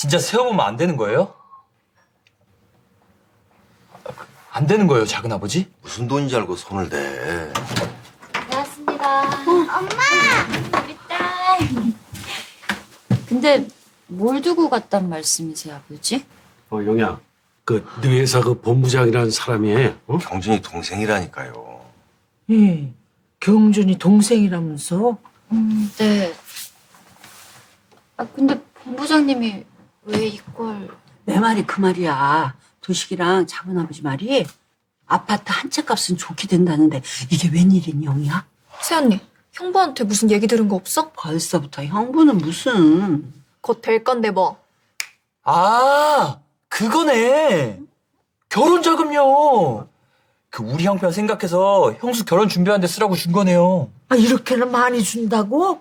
진짜 세워보면 안 되는 거예요? 안 되는 거예요, 작은아버지? 무슨 돈인지 알고 손을 대. 고맙습니다. 엄마! 우리 딸. 근데 뭘 두고 갔단 말씀이세요, 아버지? 영야, 네 회사 본부장이라는 사람이, 경준이 동생이라니까요. 예, 경준이 동생이라면서? 네. 근데 본부장님이 왜 이걸... 내 말이 그 말이야. 도식이랑 작은아버지 말이 아파트 한 채 값은 좋게 된다는데 이게 웬일이니, 영희야? 새언니, 형부한테 무슨 얘기 들은 거 없어? 벌써부터 형부는 무슨... 곧 될 건데 뭐. 아, 그거네. 결혼자금요. 우리 형편 생각해서 형수 결혼 준비하는데 쓰라고 준 거네요. 아, 이렇게는 많이 준다고?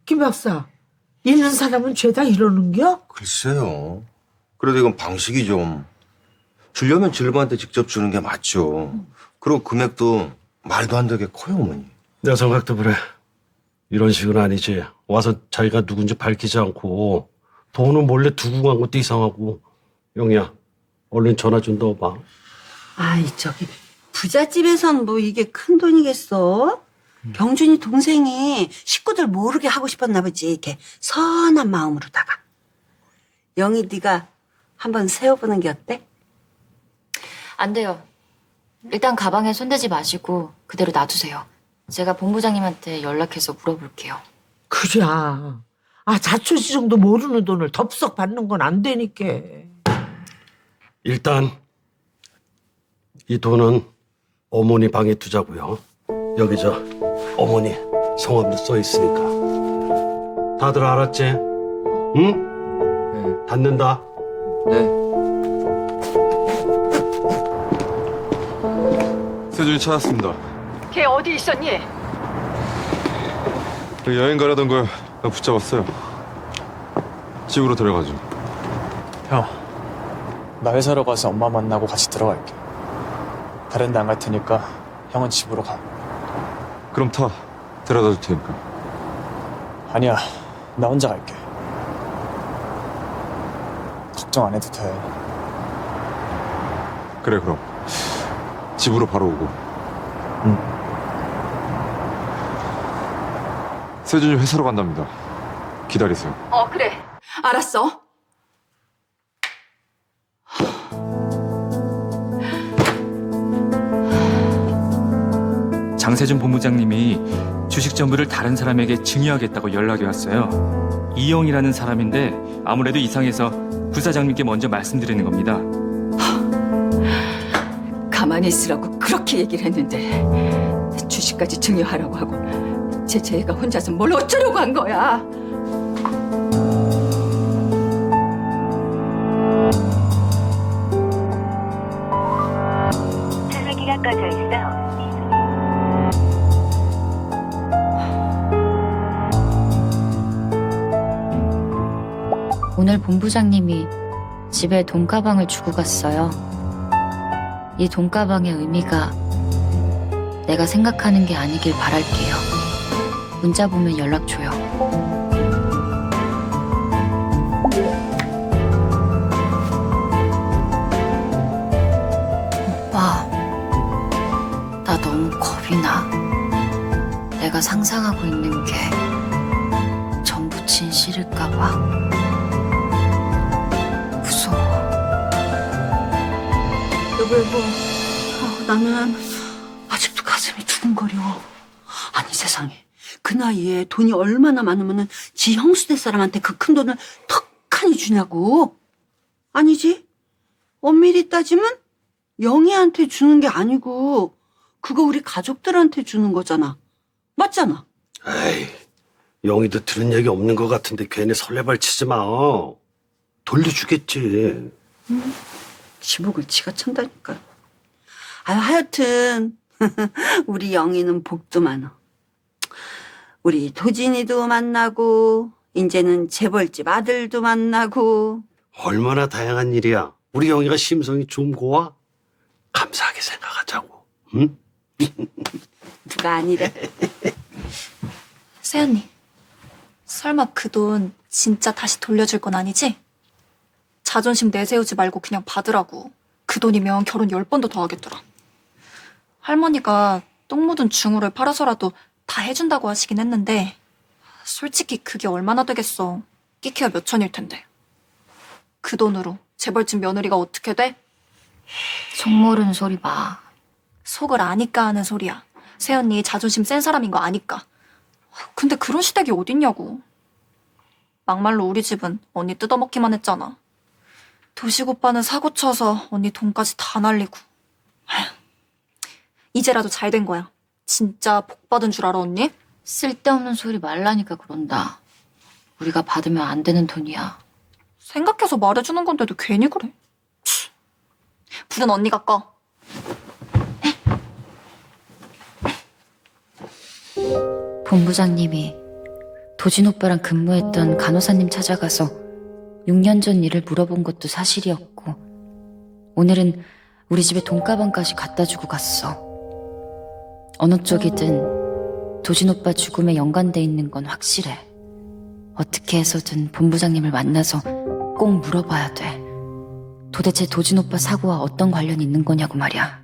김 박사, 있는 사람은 죄다 이러는겨? 글쎄요. 그래도 이건 방식이 좀. 주려면 질부한테 직접 주는 게 맞죠. 그리고 금액도 말도 안 되게 커요, 어머니. 내 생각도 그래. 이런 식은 아니지. 와서 자기가 누군지 밝히지 않고 돈은 몰래 두고 간 것도 이상하고. 영희야, 얼른 전화 좀 넣어봐. 아이, 부잣집에선 뭐 이게 큰 돈이겠어? 경준이 동생이 식구들 모르게 하고 싶었나 보지. 이렇게 선한 마음으로다가. 영희, 네가 한번 세워보는 게 어때? 안 돼요. 일단 가방에 손대지 마시고 그대로 놔두세요. 제가 본부장님한테 연락해서 물어볼게요. 그래. 자초지종도 모르는 돈을 덥석 받는 건 안 되니까. 일단 이 돈은 어머니 방에 두자고요. 여기 어머니 성함도 써 있으니까. 다들 알았지? 응? 닫는다. 네. 세준이 찾았습니다. 걔 어디 있었니? 여행 가려던 걸 붙잡았어요. 집으로 데려가죠. 형, 나 회사로 가서 엄마 만나고 같이 들어갈게. 다른 데 안 갈 테니까 형은 집으로 가. 그럼 타. 데려다 줄 테니까. 아니야, 나 혼자 갈게. 걱정 안 해도 돼. 그래, 그럼. 집으로 바로 오고. 응. 세준이 회사로 간답니다. 기다리세요. 그래. 알았어. 장세준 본부장님이 주식 전부를 다른 사람에게 증여하겠다고 연락이 왔어요. 이영이라는 사람인데 아무래도 이상해서 부사장님께 먼저 말씀드리는 겁니다. 가만히 있으라고 그렇게 얘기를 했는데 주식까지 증여하라고 하고 제 애가 혼자서 뭘 어쩌려고 한 거야. 전화기가 꺼져 있어. 오늘 본부장님이 집에 돈가방을 주고 갔어요. 이 돈가방의 의미가 내가 생각하는 게 아니길 바랄게요. 문자 보면 연락 줘요. 오빠, 나 너무 겁이 나. 내가 상상하고 있는 게 전부 진실일까 봐. 무서워. 여보. 나는 아직도 가슴이 두근거려. 아니, 세상에. 그 나이에 돈이 얼마나 많으면은 지 형수대 사람한테 그 큰 돈을 턱하니 주냐고. 아니지. 엄밀히 따지면 영희한테 주는 게 아니고 그거 우리 가족들한테 주는 거잖아. 맞잖아. 에이, 영희도 들은 얘기 없는 것 같은데 괜히 설레발 치지 마. 돌려주겠지. 지목을 지가 찬다니까. 하여튼 우리 영희는 복도 많아. 우리 도진이도 만나고 이제는 재벌집 아들도 만나고. 얼마나 다양한 일이야. 우리 영희가 심성이 좀 고와? 감사하게 생각하자고. 응? 누가 아니래. 새언니, 설마 그 돈 진짜 다시 돌려줄 건 아니지? 자존심 내세우지 말고 그냥 받으라고. 그 돈이면 결혼 10번도 더 하겠더라. 할머니가 똥 묻은 중우를 팔아서라도 다 해준다고 하시긴 했는데 솔직히 그게 얼마나 되겠어. 끼키야 몇 천일 텐데. 그 돈으로 재벌집 며느리가 어떻게 돼? 속 모르는 소리 마. 속을 아니까 하는 소리야. 새언니 자존심 센 사람인 거 아니까. 근데 그런 시댁이 어딨냐고. 막말로 우리 집은 언니 뜯어먹기만 했잖아. 도식 오빠는 사고 쳐서 언니 돈까지 다 날리고. 아휴, 이제라도 잘 된 거야. 진짜 복 받은 줄 알아, 언니? 쓸데없는 소리 말라니까 그런다. 우리가 받으면 안 되는 돈이야. 생각해서 말해주는 건데도 괜히 그래. 치. 불은 언니가 꺼. 본부장님이 도진 오빠랑 근무했던 간호사님 찾아가서 6년 전 일을 물어본 것도 사실이었고 오늘은 우리 집에 돈가방까지 갖다 주고 갔어. 어느 쪽이든 도진 오빠 죽음에 연관돼 있는 건 확실해. 어떻게 해서든 본부장님을 만나서 꼭 물어봐야 돼. 도대체 도진 오빠 사고와 어떤 관련이 있는 거냐고 말이야.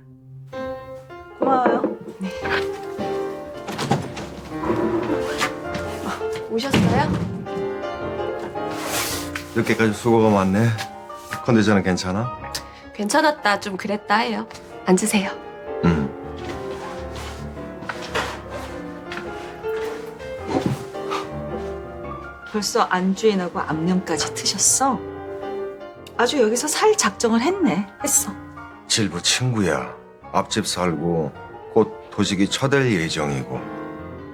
고마워요. 오셨어요? 늦게까지 수고가 많네. 컨디션은 괜찮아? 괜찮았다 좀 그랬다 해요. 앉으세요. 응. 벌써 안주인하고 암염까지 트셨어? 아주 여기서 살 작정을 했어. 질부 친구야. 앞집 살고 곧 도식이 처될 예정이고.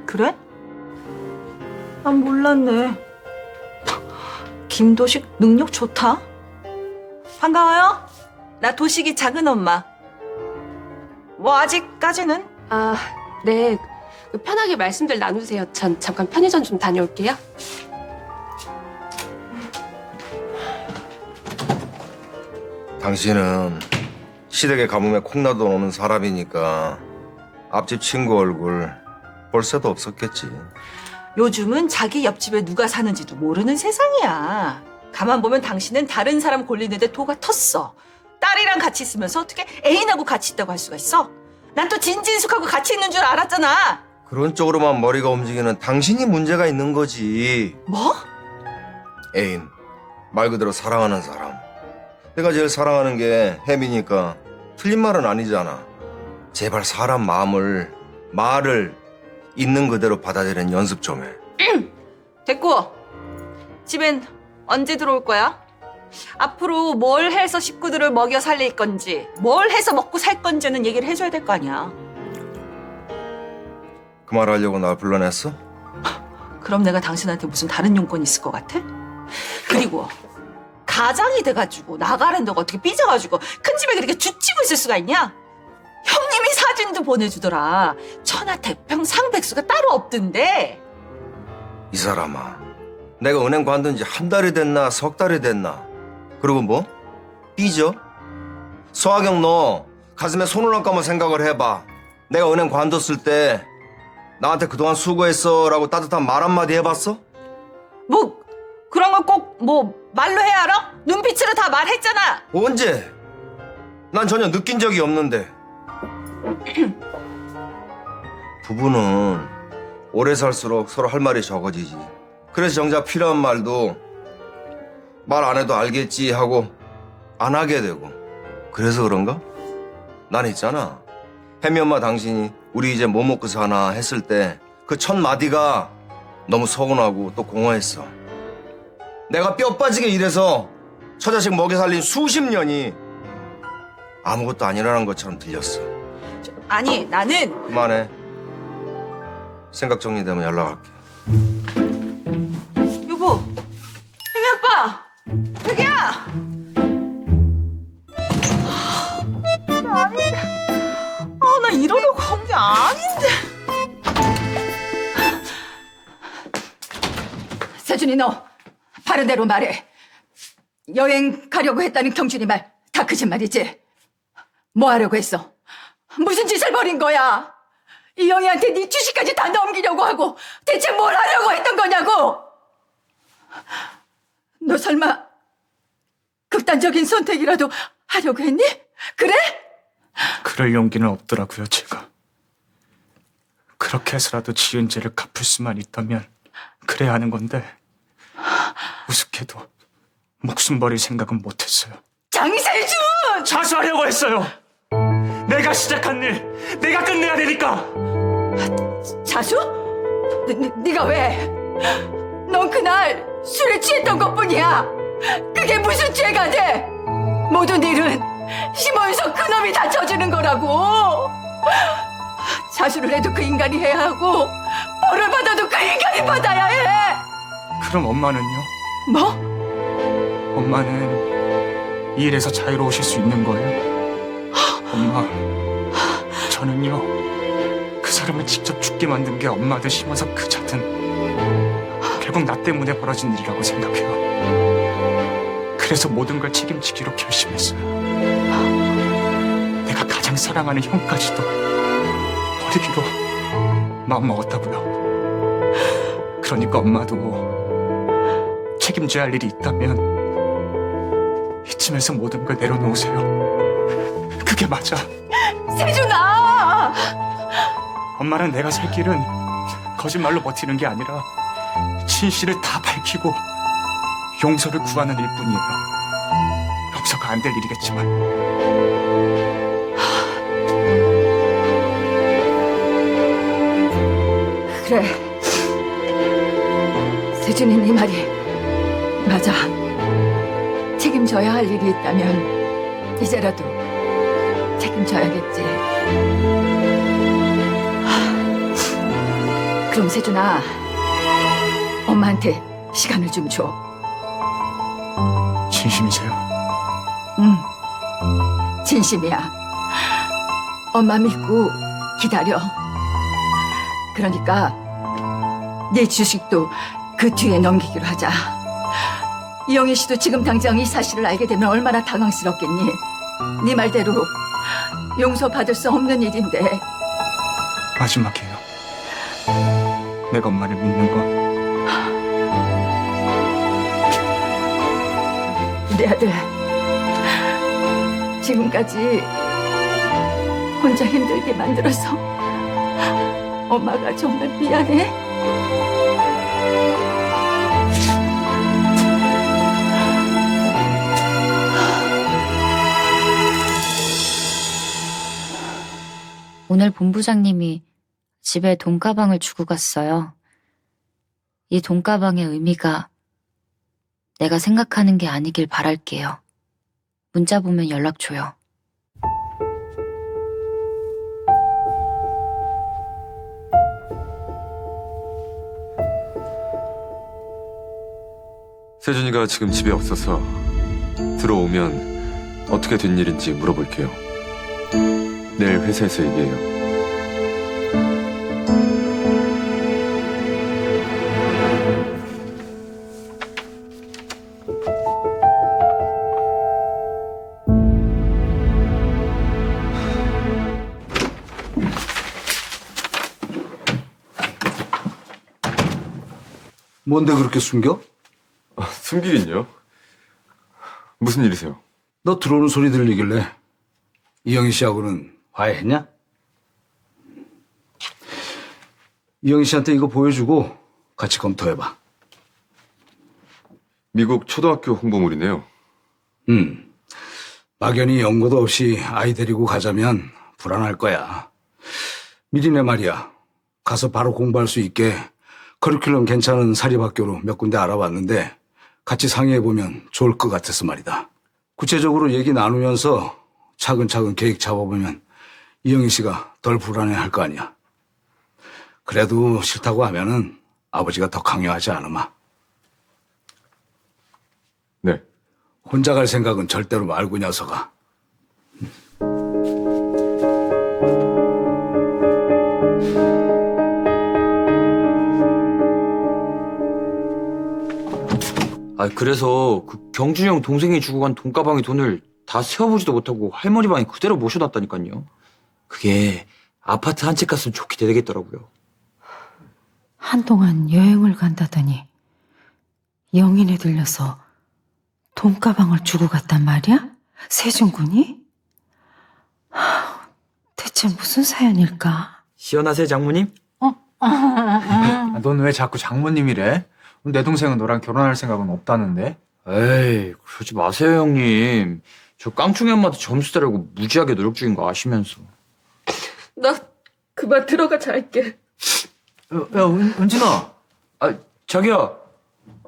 그래? 난 몰랐네. 김도식 능력 좋다. 반가워요. 나 도식이 작은 엄마. 뭐 아직까지는? 아, 네. 편하게 말씀들 나누세요. 전 잠깐 편의점 좀 다녀올게요. 당신은 시댁의 가뭄에 콩나도 오는 사람이니까 앞집 친구 얼굴 볼 새도 없었겠지. 요즘은 자기 옆집에 누가 사는지도 모르는 세상이야. 가만 보면 당신은 다른 사람 골리는데 도가 텄어. 딸이랑 같이 있으면서 어떻게 애인하고 같이 있다고 할 수가 있어? 난 또 진진숙하고 같이 있는 줄 알았잖아. 그런 쪽으로만 머리가 움직이는 당신이 문제가 있는 거지. 뭐? 애인, 말 그대로 사랑하는 사람. 내가 제일 사랑하는 게 혜미니까 틀린 말은 아니잖아. 제발 사람 말을 있는 그대로 받아들이는 연습 좀 해. 됐고, 집엔 언제 들어올 거야? 앞으로 뭘 해서 식구들을 먹여 살릴 건지, 뭘 해서 먹고 살 건지는 얘기를 해줘야 될 거 아니야. 그 말 하려고 날 불러냈어? 그럼 내가 당신한테 무슨 다른 용건이 있을 것 같아? 그리고 가장이 돼가지고 나가랜다고 어떻게 삐져가지고 큰 집에 그렇게 죽치고 있을 수가 있냐? 형님이 사진도 보내주더라. 천하태평상백수가 따로 없던데. 이 사람아, 내가 은행 관둔 지 한 달이 됐나 석 달이 됐나. 그리고 뭐? 삐져? 서하경 너 가슴에 손을 얹고 한번 생각을 해봐. 내가 은행 관뒀을 때 나한테 그동안 수고했어 라고 따뜻한 말 한마디 해봤어? 뭐 그런 걸 꼭 뭐 말로 해야 알아? 눈빛으로 다 말했잖아. 언제? 난 전혀 느낀 적이 없는데. 부부는 오래 살수록 서로 할 말이 적어지지. 그래서 정작 필요한 말도 말 안 해도 알겠지 하고 안 하게 되고. 그래서 그런가? 난 있잖아. 혜미 엄마 당신이 우리 이제 뭐 먹고 사나 했을 때 그 첫 마디가 너무 서운하고 또 공허했어. 내가 뼈 빠지게 일해서 처자식 먹여 살린 수십 년이 아무것도 아니라는 것처럼 들렸어. 아니 나는 그만해. 생각 정리되면 연락할게. 여보, 혜미 아빠, 자기야. 아닌데. 나 이러려고 한 게 아닌데. 세준이 너 바른 대로 말해. 여행 가려고 했다는 경준이 말 다 거짓말이지? 뭐 하려고 했어? 무슨 짓을 벌인 거야? 이영희한테 네 주식까지 다 넘기려고 하고 대체 뭘 하려고 했던 거냐고? 너 설마 그딴 극단적인 선택이라도 하려고 했니? 그래? 그럴 용기는 없더라고요, 제가. 그렇게 해서라도 지은 죄를 갚을 수만 있다면 그래야 하는 건데 우습게도 목숨 버릴 생각은 못했어요. 장세준! 자수하려고 했어요. 내가 시작한 일, 내가 끝내야 되니까. 자수? 네가 왜? 넌 그날 술에 취했던 것뿐이야. 그게 무슨 죄가 돼? 모든 일은 심어에서 그놈이 다 저지른 거라고. 자수를 해도 그 인간이 해야 하고 벌을 받아도 그 인간이 받아야 해. 그럼 엄마는요? 뭐? 엄마는 이 일에서 자유로우실 수 있는 거예요? 엄마, 저는요, 그 사람을 직접 죽게 만든 게 엄마든 심어서 그자든 결국 나 때문에 벌어진 일이라고 생각해요. 그래서 모든 걸 책임지기로 결심했어요. 내가 가장 사랑하는 형까지도 버리기로 마음먹었다고요. 그러니까 엄마도 책임져야 할 일이 있다면 이쯤에서 모든 걸 내려놓으세요. 그게 맞아. 세준아! 엄마는 내가 살 길은 거짓말로 버티는 게 아니라 진실을 다 밝히고 용서를 구하는 일뿐이에요. 용서가 안 될 일이겠지만. 그래. 세준이 네 말이 맞아. 책임져야 할 일이 있다면 이제라도 책임져야겠지. 그럼 세준아, 엄마한테 시간을 좀 줘. 진심이세요? 응, 진심이야. 엄마 믿고 기다려. 그러니까 네 주식도 그 뒤에 넘기기로 하자. 이영희 씨도 지금 당장 이 사실을 알게 되면 얼마나 당황스럽겠니? 네 말대로 용서받을 수 없는 일인데. 마지막이에요. 내가 엄마를 믿는 건. 내 아들, 지금까지 혼자 힘들게 만들어서 엄마가 정말 미안해. 오늘 본부장님이 집에 돈가방을 주고 갔어요. 이 돈가방의 의미가 내가 생각하는 게 아니길 바랄게요. 문자 보면 연락 줘요. 세준이가 지금 집에 없어서 들어오면 어떻게 된 일인지 물어볼게요. 내일 회사에서 얘기해요. 뭔데 그렇게 숨겨? 숨기긴요. 무슨 일이세요? 너 들어오는 소리 들리길래 이영희 씨하고는 화해했냐? 이영희 씨한테 이거 보여주고 같이 검토해봐. 미국 초등학교 홍보물이네요. 막연히 연고도 없이 아이 데리고 가자면 불안할 거야. 미리네 말이야. 가서 바로 공부할 수 있게 커리큘럼 괜찮은 사립학교로 몇 군데 알아봤는데 같이 상의해보면 좋을 것 같아서 말이다. 구체적으로 얘기 나누면서 차근차근 계획 잡아보면 이영희 씨가 덜 불안해할 거 아니야. 그래도 싫다고 하면은 아버지가 더 강요하지 않으마. 네. 혼자 갈 생각은 절대로 말고 녀석아. 그래서 그 경준이 형 동생이 주고 간 돈가방에 돈을 다 세어보지도 못하고 할머니 방에 그대로 모셔놨다니까요. 그게 아파트 한 채 값은 좋게 되겠더라고요. 한동안 여행을 간다더니 영인에 들려서 돈가방을 주고 갔단 말이야? 세준군이? 대체 무슨 사연일까? 시원하세요, 장모님? 넌 왜 자꾸 장모님이래? 내 동생은 너랑 결혼할 생각은 없다는데? 에이, 그러지 마세요, 형님. 저 깡충이 엄마한테 점수 따려고 무지하게 노력 중인 거 아시면서. 나 그만 들어가 잘게. 야, 은진아. 아, 자기야.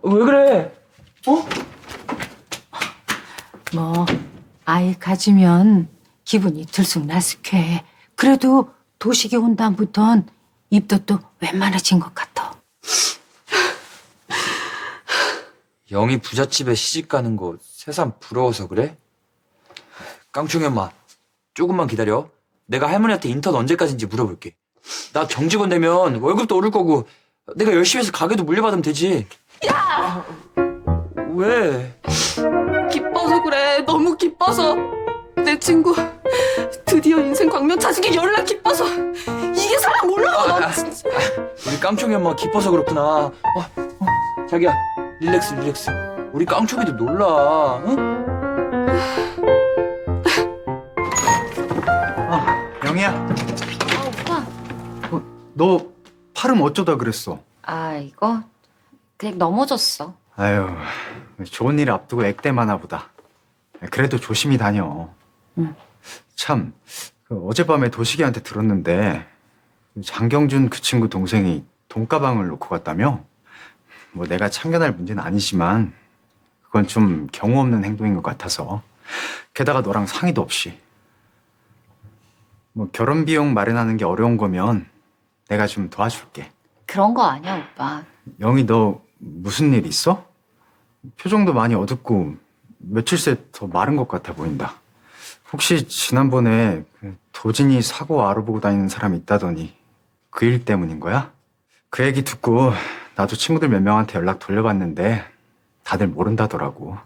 왜 그래? 뭐 아이 가지면 기분이 들쑥날쑥해. 그래도 도식이 온 다음부턴 입도 또 웬만해진 것 같아. 영희 부잣집에 시집 가는 거 새삼 부러워서 그래? 깡충이 엄마, 조금만 기다려. 내가 할머니한테 인턴 언제까지인지 물어볼게. 나 정직원 되면 월급도 오를 거고 내가 열심히 해서 가게도 물려받으면 되지. 야! 왜? 기뻐서 그래. 너무 기뻐서. 내 친구 드디어 인생 광면 찾으기 열나 기뻐서. 이게 사람 몰라. 나 진짜. 우리 깡충이 엄마 기뻐서 그렇구나. 자기야, 릴렉스. 우리 깡충이도 놀라. 응? 영희야, 오빠. 너 팔은 어쩌다 그랬어? 아, 이거 그냥 넘어졌어. 아유, 좋은 일 앞두고 액땜하나 보다. 그래도 조심히 다녀. 응. 참, 어젯밤에 도식이한테 들었는데 장경준 그 친구 동생이 돈가방을 놓고 갔다며? 뭐 내가 참견할 문제는 아니지만 그건 좀 경우 없는 행동인 것 같아서. 게다가 너랑 상의도 없이. 뭐 결혼 비용 마련하는 게 어려운 거면 내가 좀 도와줄게. 그런 거 아니야, 오빠. 영희, 너 무슨 일 있어? 표정도 많이 어둡고 며칠 새 더 마른 것 같아 보인다. 혹시 지난번에 그 도진이 사고 알아보고 다니는 사람이 있다더니 그 일 때문인 거야? 그 얘기 듣고 나도 친구들 몇 명한테 연락 돌려봤는데 다들 모른다더라고.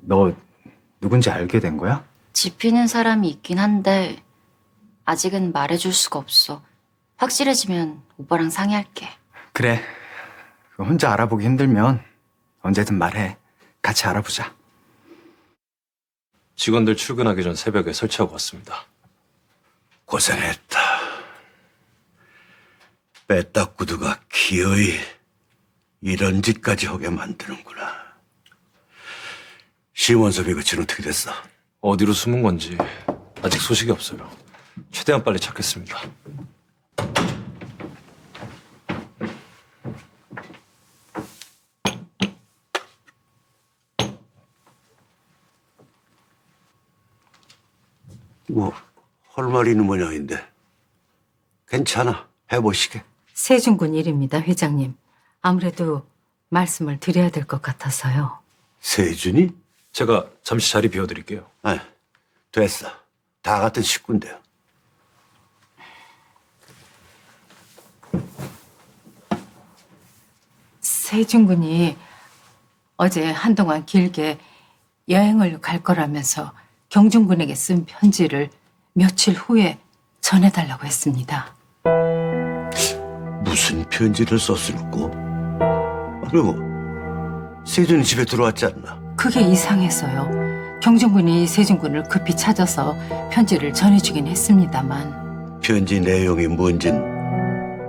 너 누군지 알게 된 거야? 지피는 사람이 있긴 한데 아직은 말해줄 수가 없어. 확실해지면 오빠랑 상의할게. 그래. 혼자 알아보기 힘들면 언제든 말해. 같이 알아보자. 직원들 출근하기 전 새벽에 설치하고 왔습니다. 고생했다. 빼딱구두가 기어이 이런 짓까지 하게 만드는구나. 심원섭이 그 진 어떻게 됐어? 어디로 숨은 건지 아직 소식이 없어요. 최대한 빨리 찾겠습니다. 뭐 헐말이는 모양인데 괜찮아. 해보시게. 세준군 일입니다, 회장님. 아무래도 말씀을 드려야 될 것 같아서요. 세준이? 제가 잠시 자리 비워드릴게요. 아, 됐어. 다 같은 식구인데요. 세준군이 어제 한동안 길게 여행을 갈 거라면서 경준군에게 쓴 편지를 며칠 후에 전해달라고 했습니다. 무슨 편지를 썼을꼬? 그리고 세준이 집에 들어왔지 않나? 그게 이상해서요. 경준군이 세준군을 급히 찾아서 편지를 전해주긴 했습니다만. 편지 내용이 뭔진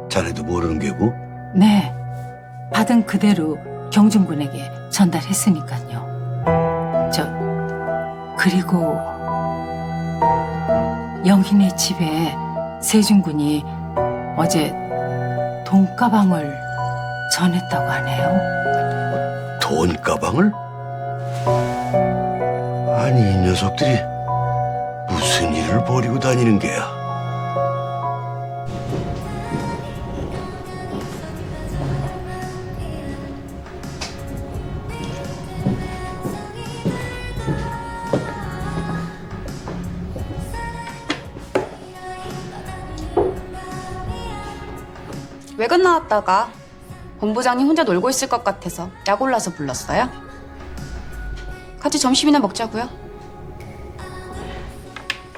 자네도 모르는 게고? 네, 받은 그대로 경준군에게 전달했으니까요. 그리고 영희네 집에 세준군이 어제 돈가방을 전했다고 하네요. 돈가방을? 아니, 이 녀석들이 무슨 일을 벌이고 다니는 게야? 외근 나왔다가 본부장님 혼자 놀고 있을 것 같아서 약 올라서 불렀어요. 같이 점심이나 먹자고요.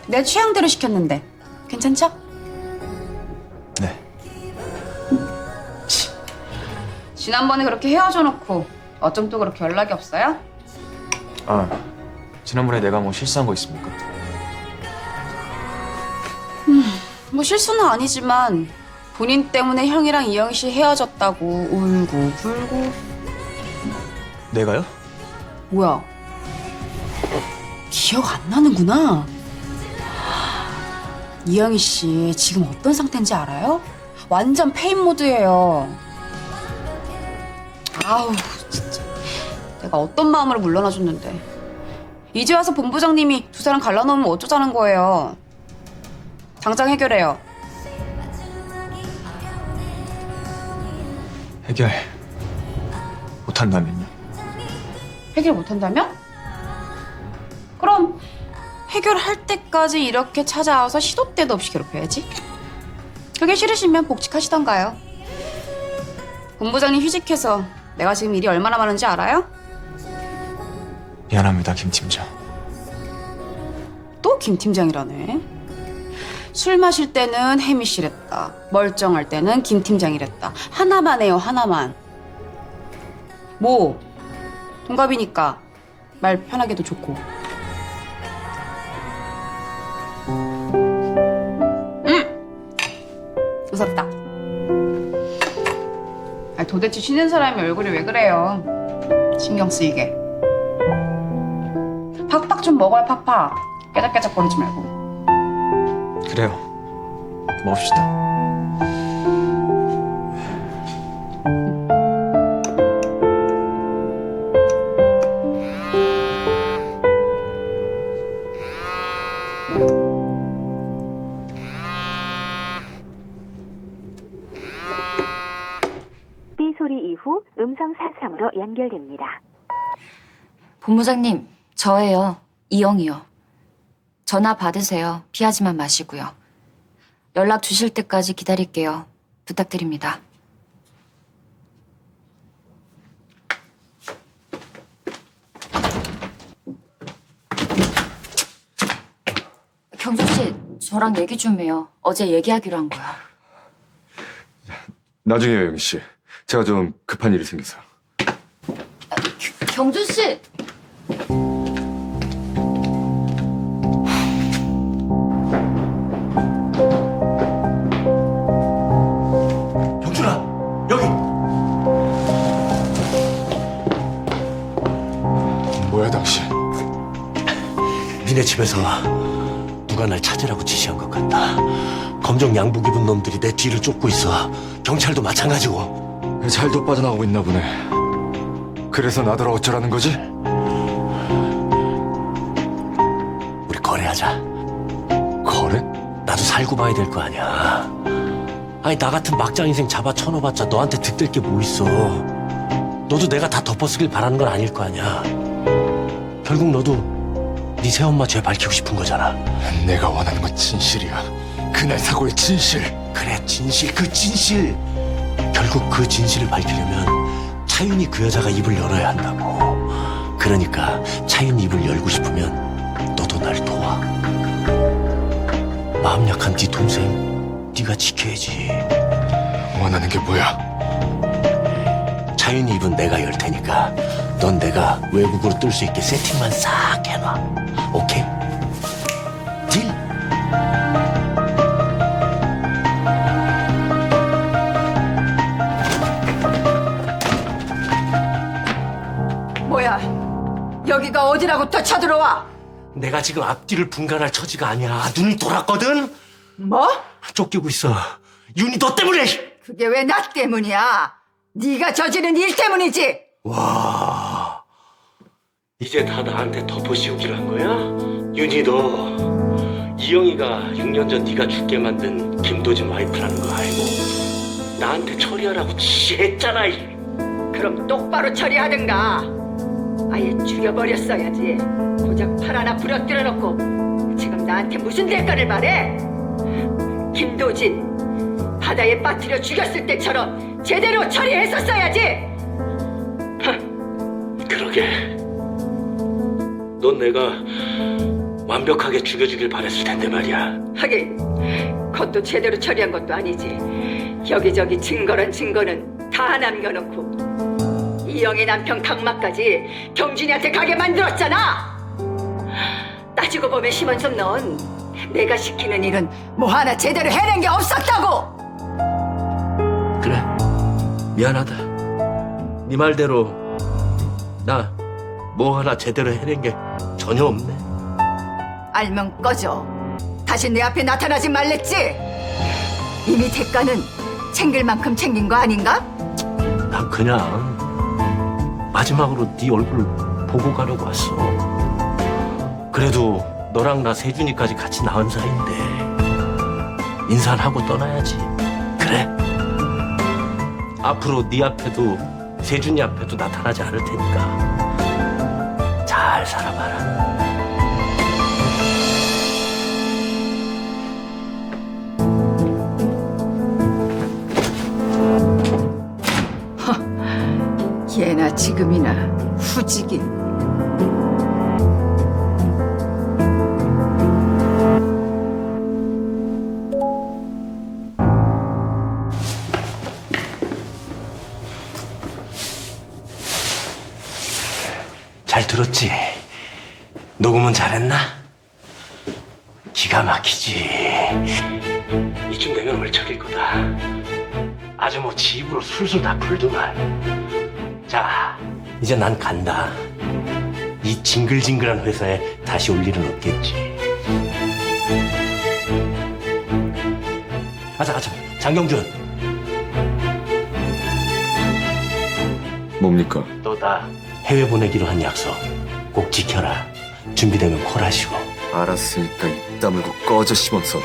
내 취향대로 시켰는데 괜찮죠? 네. 지난번에 그렇게 헤어져 놓고 어쩜 또 그렇게 연락이 없어요? 아, 지난번에 내가 뭐 실수한 거 있습니까? 뭐 실수는 아니지만 본인 때문에 형이랑 이영 씨 헤어졌다고 울고 불고. 내가요? 뭐야? 기억 안 나는구나. 이영희 씨 지금 어떤 상태인지 알아요? 완전 페인 모드예요. 아우 진짜 내가 어떤 마음으로 물러나줬는데 이제 와서 본부장님이 두 사람 갈라놓으면 어쩌자는 거예요. 당장 해결해요. 해결 못한다면요? 해결 못한다면? 그럼 해결할 때까지 이렇게 찾아와서 시도 때도 없이 괴롭혀야지. 그게 싫으시면 복직하시던가요. 본부장님 휴직해서 내가 지금 일이 얼마나 많은지 알아요? 미안합니다, 김 팀장. 또 김 팀장이라네. 술 마실 때는 혜미 씨랬다. 멀쩡할 때는 김 팀장이랬다. 하나만 해요, 하나만. 뭐 동갑이니까 말 편하게도 좋고. 웃었다. 아니, 도대체 쉬는 사람이 얼굴이 왜 그래요? 신경 쓰이게. 팍팍 좀 먹어요, 팍팍. 깨작깨작거리지 말고. 그래요. 먹읍시다. 삐 소리 이후 음성 사상으로 연결됩니다. 본부장님, 저예요. 이영이요. 전화 받으세요. 피하지만 마시고요. 연락 주실 때까지 기다릴게요. 부탁드립니다. 경준 씨, 저랑 얘기 좀 해요. 어제 얘기하기로 한 거야. 나중에요, 영희 씨. 제가 좀 급한 일이 생겨서. 경준 씨! 경준아, 여기. 뭐야, 당신? 니네 집에서 누가 날 찾으라고 지시한 것 같다. 검정 양복 입은 놈들이 내 뒤를 쫓고 있어. 경찰도 마찬가지고. 잘도 빠져나오고 있나 보네. 그래서 나더러 어쩌라는 거지? 우리 거래하자. 거래? 나도 살고 봐야 될 거 아니야. 아니, 나 같은 막장 인생 잡아 쳐놓아봤자 너한테 득될 게 뭐 있어. 너도 내가 다 덮어쓰길 바라는 건 아닐 거 아니야. 결국 너도 네 새엄마 죄 밝히고 싶은 거잖아. 내가 원하는 건 진실이야. 그날 사고의 진실. 그래, 진실, 그 진실. 결국 그 진실을 밝히려면 차윤이 그 여자가 입을 열어야 한다고. 그러니까 차윤이 입을 열고 싶으면 너도 날 도와. 마음 약한 네 동생 네가 지켜야지. 원하는 게 뭐야? 차윤이 입은 내가 열 테니까 넌 내가 외국으로 뜰 수 있게 세팅만 싹 해놔. 오케이? 딜? 뭐야? 여기가 어디라고 더 쳐들어와? 내가 지금 앞뒤를 분간할 처지가 아니야. 눈이 돌았거든? 뭐? 쫓기고 있어. 윤이 너 때문에! 그게 왜 나 때문이야? 네가 저지른 일 때문이지? 와, 이제 다 나한테 덮어씌우기를 한 거야? 윤희, 너 이영희가 6년 전 네가 죽게 만든 김도진 와이프라는 거 알고 나한테 처리하라고 지시했잖아. 그럼 똑바로 처리하든가. 아예 죽여버렸어야지. 고작 팔 하나 부러뜨려 놓고 지금 나한테 무슨 대가를 바래? 김도진 바다에 빠뜨려 죽였을 때처럼 제대로 처리했었어야지. 그러게. 넌 내가 완벽하게 죽여주길 바랬을 텐데 말이야. 하긴 그것도 제대로 처리한 것도 아니지. 여기저기 증거란 증거는 다 남겨놓고 이영의 남편 강마까지 경준이한테 가게 만들었잖아. 따지고 보면 심원섭 넌 내가 시키는 일은 뭐 하나 제대로 해낸 게 없었다고. 그래, 미안하다. 네 말대로 나 뭐 하나 제대로 해낸 게 전혀 없네. 알면 꺼져. 다시 내 앞에 나타나지 말랬지. 이미 대가는 챙길 만큼 챙긴 거 아닌가? 난 그냥 마지막으로 네 얼굴 보고 가려고 왔어. 그래도 너랑 나 세준이까지 같이 나온 사이인데 인사는 하고 떠나야지. 그래, 앞으로 네 앞에도 세준이 앞에도 나타나지 않을 테니까 잘 살아봐라. 예나 지금이나 후지긴. 잘 들었지? 녹음은 잘했나? 기가 막히지. 이쯤 되면 월척일 거다. 아주 뭐 집으로 술술 다 풀더만. 자, 이제 난 간다. 이 징글징글한 회사에 다시 올 일은 없겠지. 아자, 장경준. 뭡니까? 너 나 해외 보내기로 한 약속 꼭 지켜라. 준비되면 콜하시고. 알았으니까 입 다물고 꺼져, 심원섭.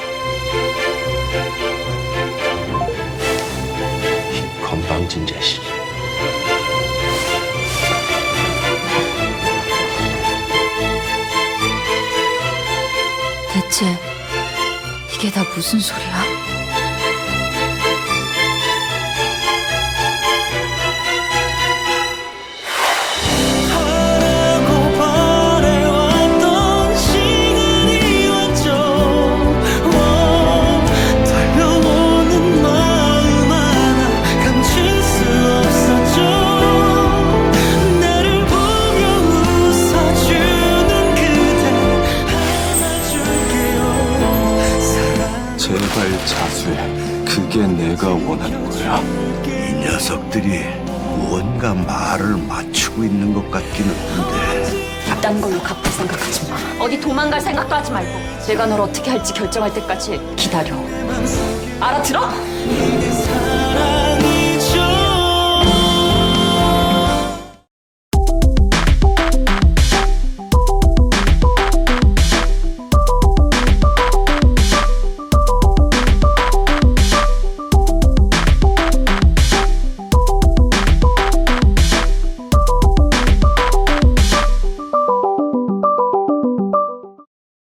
건방진 자식. 대체 이게 다 무슨 소리야? 제발 자수해. 그게 내가 원하는 거야. 이 녀석들이 무언가 말을 맞추고 있는 것 같기는 한데. 이딴 걸로 갚을 생각하지 마. 어디 도망갈 생각도 하지 말고 내가 널 어떻게 할지 결정할 때까지 기다려. 알아들어?